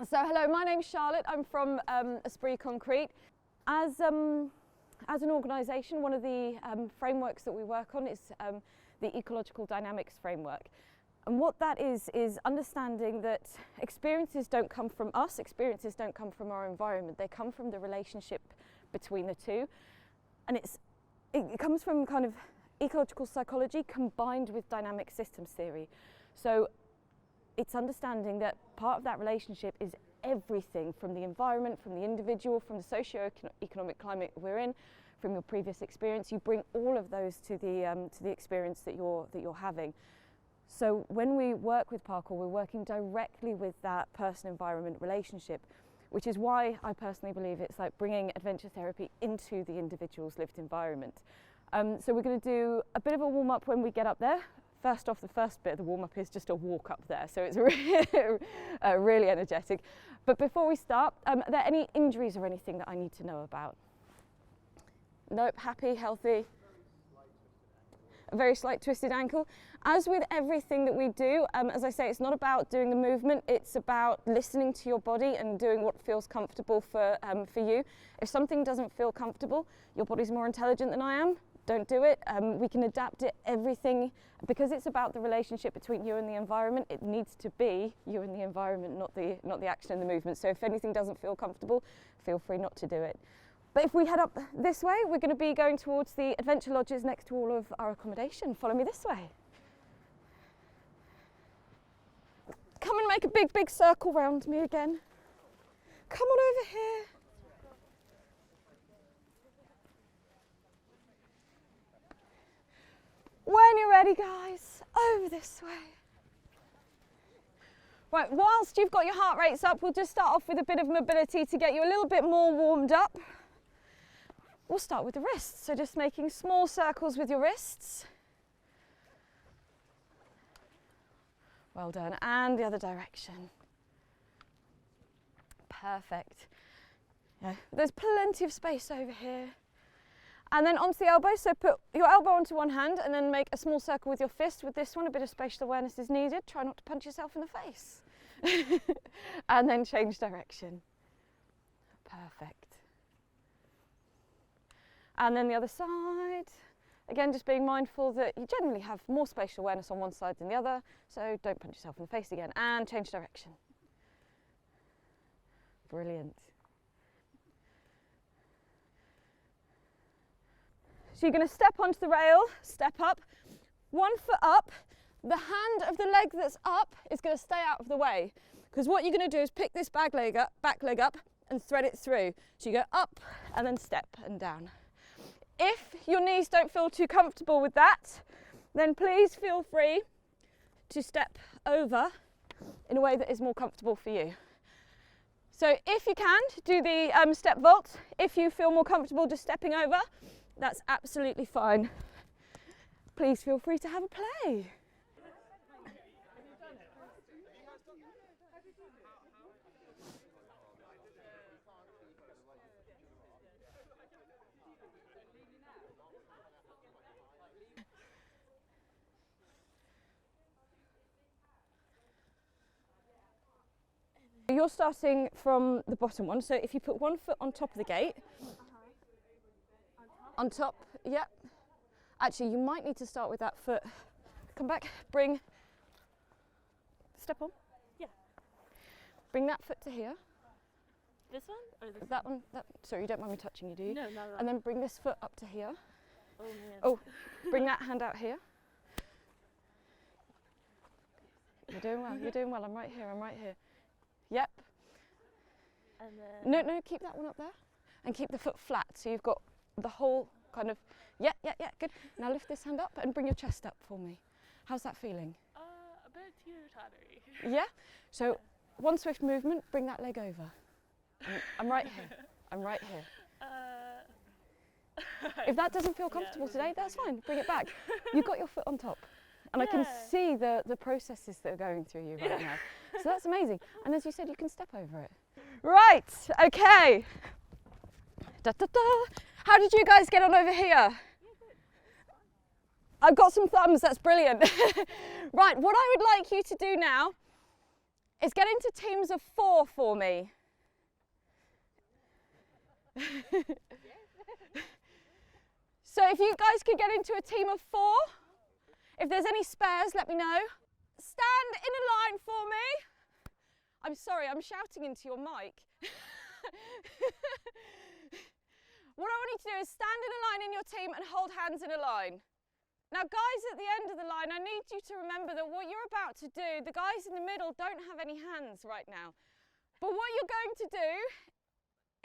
So hello, my name's Charlotte. I'm from Esprit Concrete. As an organisation, one of the frameworks that we work on is the ecological dynamics framework. And what that is understanding that experiences don't come from us, experiences don't come from our environment, they come from the relationship between the two. And it comes from kind of ecological psychology combined with dynamic systems theory. So it's understanding that part of that relationship is everything from the environment, from the individual, from the socio-economic climate we're in, from your previous experience. You bring all of those to the experience that you're having. So when we work with Parkour, we're working directly with that person-environment relationship, which is why I personally believe it's like bringing adventure therapy into the individual's lived environment. So we're going to do a bit of a warm-up when we get up there. First off, the first bit of the warm-up is just a walk up there, so it's really energetic. But before we start, are there any injuries or anything that I need to know about? Nope, happy, healthy. A very slight twisted ankle. As with everything that we do, as I say, it's not about doing the movement, it's about listening to your body and doing what feels comfortable for you. If something doesn't feel comfortable, your body's more intelligent than I am, don't do it. We can adapt it, everything, because it's about the relationship between you and the environment. It needs to be you and the environment, not the action and the movement. So if anything doesn't feel comfortable, feel free not to do it. But if we head up this way, we're going to be going towards the adventure lodges next to all of our accommodation. Follow me this way. Come and make a big circle round me again. Come on over here. When you're ready, guys, over this way. Right, whilst you've got your heart rates up, we'll just start off with a bit of mobility to get you a little bit more warmed up. We'll start with the wrists, so just making small circles with your wrists. Well done, and the other direction. Perfect. Yeah. There's plenty of space over here. And then onto the elbow, so put your elbow onto one hand and then make a small circle with your fist. With this one, a bit of spatial awareness is needed. Try not to punch yourself in the face. And then change direction. Perfect. And then the other side. Again, just being mindful that you generally have more spatial awareness on one side than the other, so don't punch yourself in the face again. And change direction. Brilliant. So you're going to step onto the rail, step up, 1 foot up. The hand of the leg that's up is going to stay out of the way, because what you're going to do is pick this back leg up and thread it through. So you go up and then step and down. If your knees don't feel too comfortable with that, then please feel free to step over in a way that is more comfortable for you. So if you can, do the step vault. If you feel more comfortable just stepping over, that's absolutely fine. Please feel free to have a play. You're starting from the bottom one, so if you put 1 foot on top of the gate, on top, yep. Actually, you might need to start with that foot. Come back, step on. Yeah. Bring that foot to here. This one or this that one? Sorry, you don't mind me touching you, do you? No, not at all. And then bring this foot up to here. Oh, man. Oh, bring that hand out here. You're doing well, I'm right here. Yep. And then No, keep that one up there. And keep the foot flat, so you've got the whole kind of, yeah, good. Now lift this hand up and bring your chest up for me. How's that feeling? a bit teeter-tottery. Yeah? So one swift movement, bring that leg over. I'm right here. If that doesn't feel comfortable today, that's fine, bring it back. You've got your foot on top. And I can see the processes that are going through you right now. So that's amazing. And as you said, you can step over it. Right, okay. Da, da, da. How did you guys get on over here? I've got some thumbs, that's brilliant. Right, what I would like you to do now is get into teams of 4 for me. So if you guys could get into a team of 4, if there's any spares, let me know. Stand in a line for me. I'm sorry, I'm shouting into your mic. What I want you to do is stand in a line in your team and hold hands in a line. Now guys at the end of the line, I need you to remember that what you're about to do, the guys in the middle don't have any hands right now. But what you're going to do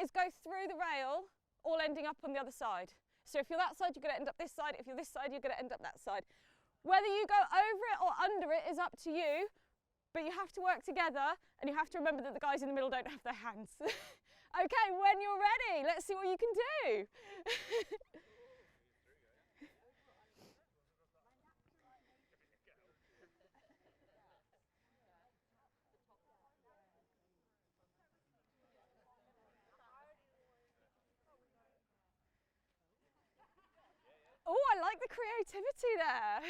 is go through the rail, all ending up on the other side. So if you're that side, you're going to end up this side. If you're this side, you're going to end up that side. Whether you go over it or under it is up to you, but you have to work together and you have to remember that the guys in the middle don't have their hands. Okay, when you're ready, let's see what you can do. Oh, I like the creativity there.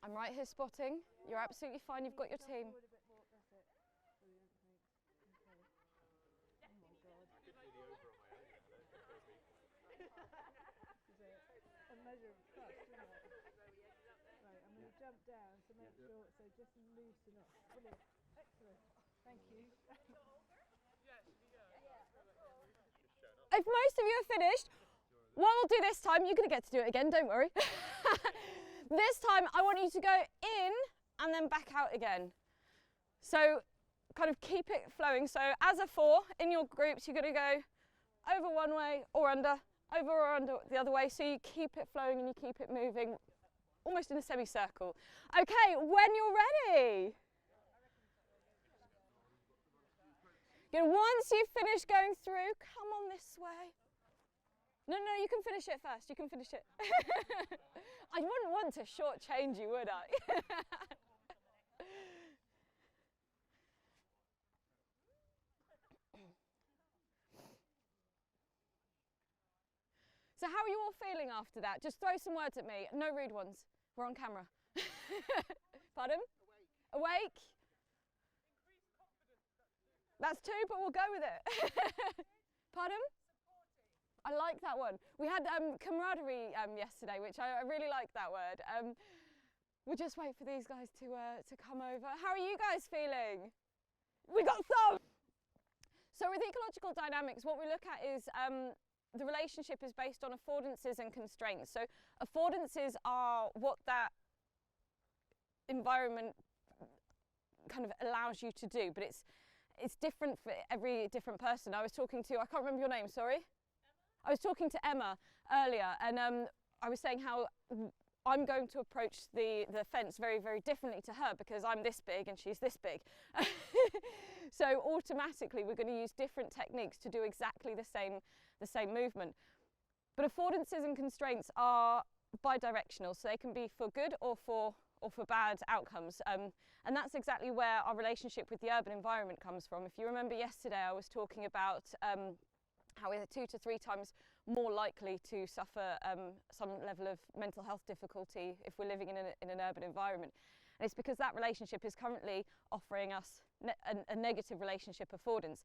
I'm right here spotting. You're absolutely fine, you've got your team. Jump down to make sure, so just loosen up. Brilliant. Excellent. Thank you. If most of you are finished, what we'll do this time, you're going to get to do it again, don't worry. This time I want you to go in and then back out again. So kind of keep it flowing. So as a 4 in your groups, you're going to go over one way or under, over or under the other way. So you keep it flowing and you keep it moving. Almost in a semicircle. Okay, when you're ready. Good. Once you've finished going through, come on this way. No, you can finish it first. You can finish it. I wouldn't want to shortchange you, would I? So how are you all feeling after that? Just throw some words at me. No rude ones. We're on camera. Pardon? Awake. That's 2, but we'll go with it. Pardon? I like that one. We had camaraderie yesterday, which I really like that word. We'll just wait for these guys to come over. How are you guys feeling? We got some! So with ecological dynamics, what we look at is the relationship is based on affordances and constraints. So affordances are what that environment kind of allows you to do, but it's different for every different person. I was talking to, I can't remember your name, sorry? Emma? I was talking to Emma earlier, and I was saying how I'm going to approach the fence very, very differently to her because I'm this big and she's this big. So automatically we're going to use different techniques to do exactly the same movement. But affordances and constraints are bidirectional, so they can be for good or for bad outcomes. And that's exactly where our relationship with the urban environment comes from. If you remember yesterday, I was talking about how we're 2 to 3 times more likely to suffer some level of mental health difficulty if we're living in an urban environment. And it's because that relationship is currently offering us a negative relationship affordance.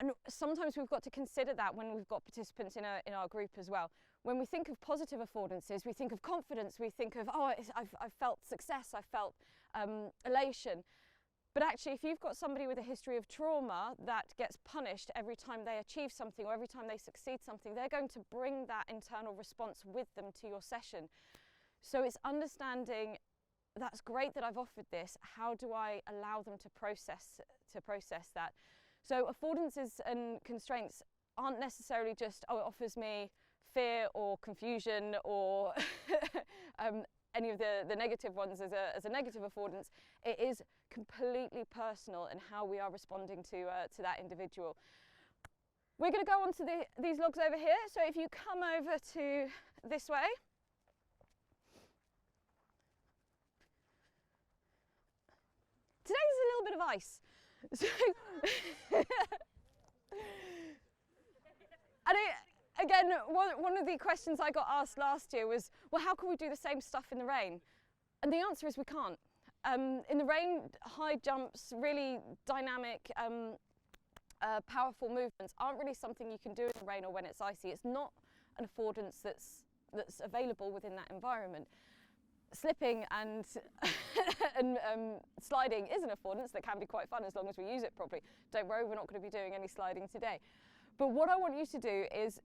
And sometimes we've got to consider that when we've got participants in our group as well. When we think of positive affordances, we think of confidence, we think of, oh, I've felt success, I felt elation. But actually, if you've got somebody with a history of trauma that gets punished every time they achieve something or every time they succeed something, they're going to bring that internal response with them to your session. So it's understanding, that's great that I've offered this, how do I allow them to process that? So affordances and constraints aren't necessarily just, oh, it offers me fear or confusion or any of the negative ones as a negative affordance. It is completely personal in how we are responding to that individual. We're going to go on to these logs over here. So if you come over to this way. Today there's a little bit of ice. So again, one of the questions I got asked last year was, well, how can we do the same stuff in the rain? And the answer is we can't. In the rain, high jumps, really dynamic, powerful movements aren't really something you can do in the rain or when it's icy. It's not an affordance that's available within that environment. Slipping and, and sliding is an affordance that can be quite fun as long as we use it properly. Don't worry, we're not going to be doing any sliding today. But what I want you to do is,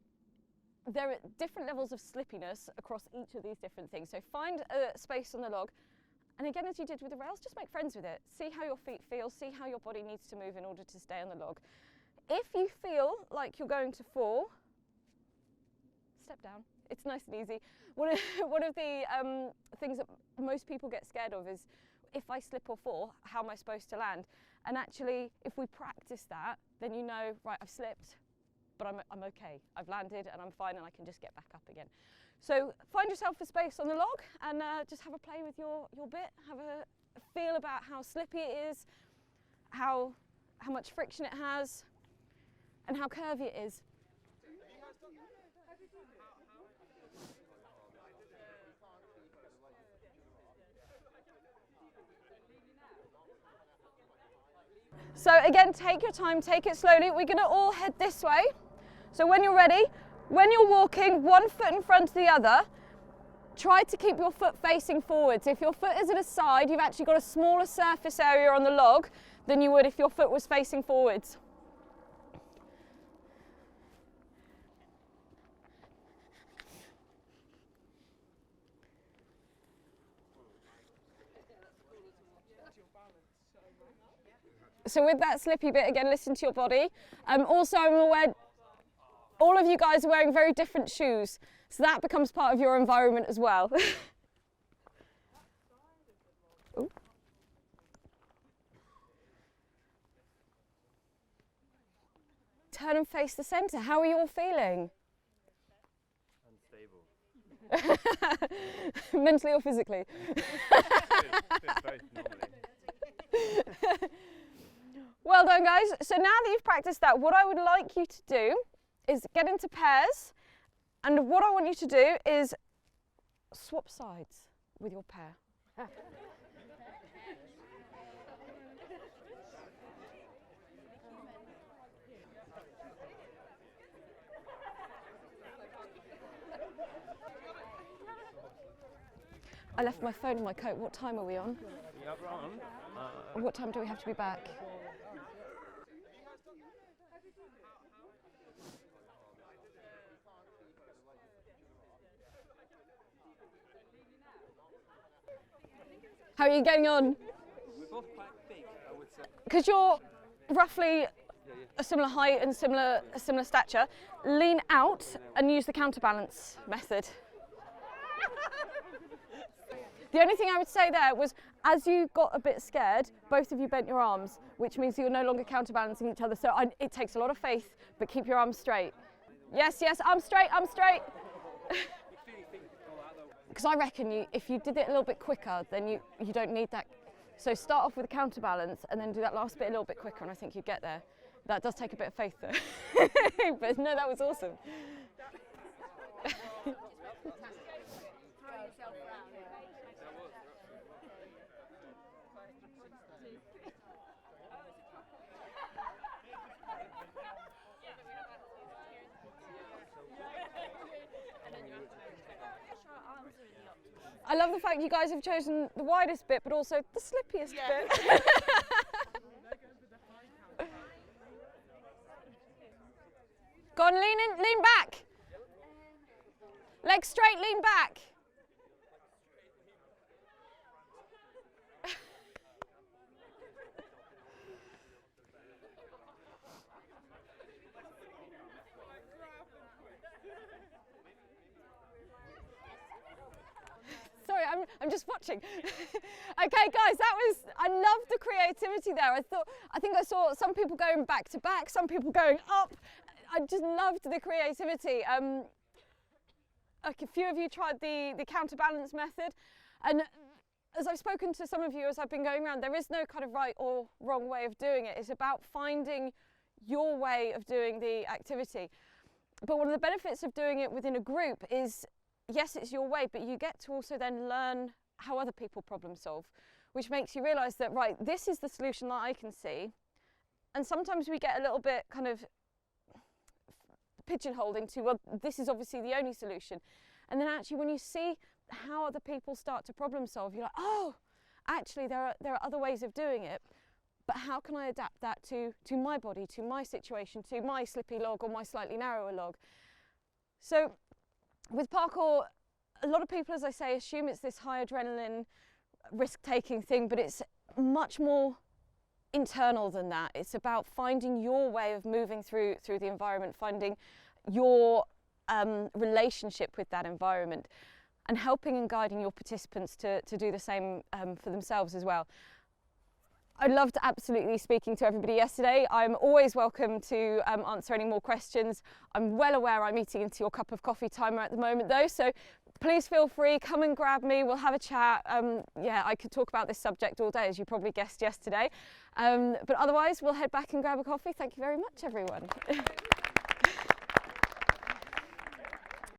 there are different levels of slippiness across each of these different things. So find a space on the log, and again, as you did with the rails, just make friends with it. See how your feet feel, see how your body needs to move in order to stay on the log. If you feel like you're going to fall, step down. It's nice and easy. One of the things that most people get scared of is, if I slip or fall, how am I supposed to land? And actually, if we practice that, then you know, right, I've slipped, but I'm okay. I've landed and I'm fine and I can just get back up again. So find yourself a space on the log and just have a play with your bit. Have a feel about how slippy it is, how much friction it has, and how curvy it is. So again, take your time, take it slowly. We're going to all head this way. So when you're ready, when you're walking, one foot in front of the other, try to keep your foot facing forwards. If your foot is at a side, you've actually got a smaller surface area on the log than you would if your foot was facing forwards. So with that slippy bit, again, listen to your body. Also, I'm aware all of you guys are wearing very different shoes, so that becomes part of your environment as well. Ooh. Turn and face the centre. How are you all feeling? Unstable. Mentally or physically? Both normally. Well done, guys. So now that you've practiced that, what I would like you to do is get into pairs, and what I want you to do is swap sides with your pair. I left my phone in my coat. What time are we on? Yeah, on. What time do we have to be back? How are you getting on? We're both quite big, I would say. Because you're roughly a similar height and a similar stature, lean out and use the counterbalance method. The only thing I would say there was, as you got a bit scared, both of you bent your arms, which means you're no longer counterbalancing each other. So it takes a lot of faith, but keep your arms straight. Yes, yes, arms straight, arms straight. Because I reckon if you did it a little bit quicker, then you don't need that. So start off with a counterbalance and then do that last bit a little bit quicker, and I think you get there. That does take a bit of faith though. But no, that was awesome. I love the fact you guys have chosen the widest bit, but also the slippiest bit. Go on, lean in, lean back. Legs straight, lean back. Sorry, I'm just watching. Okay, guys, I loved the creativity there. I think I saw some people going back to back, some people going up. I just loved the creativity. Like a few of you tried the counterbalance method, and as I've spoken to some of you as I've been going around, there is no kind of right or wrong way of doing it. It's about finding your way of doing the activity. But one of the benefits of doing it within a group is, yes, it's your way, but you get to also then learn how other people problem solve, which makes you realise that, right, this is the solution that I can see. And sometimes we get a little bit kind of pigeonholed into, well, this is obviously the only solution. And then actually when you see how other people start to problem solve, you're like, oh, actually there are other ways of doing it, but how can I adapt that to my body, to my situation, to my slippy log or my slightly narrower log? So with parkour, a lot of people, as I say, assume it's this high adrenaline, risk-taking thing, but it's much more internal than that. It's about finding your way of moving through the environment, finding your relationship with that environment, and helping and guiding your participants to do the same for themselves as well. I loved absolutely speaking to everybody yesterday. I'm always welcome to answer any more questions. I'm well aware I'm eating into your cup of coffee timer at the moment though, so please feel free, come and grab me, we'll have a chat. Yeah, I could talk about this subject all day, as you probably guessed yesterday. But otherwise, we'll head back and grab a coffee. Thank you very much, everyone.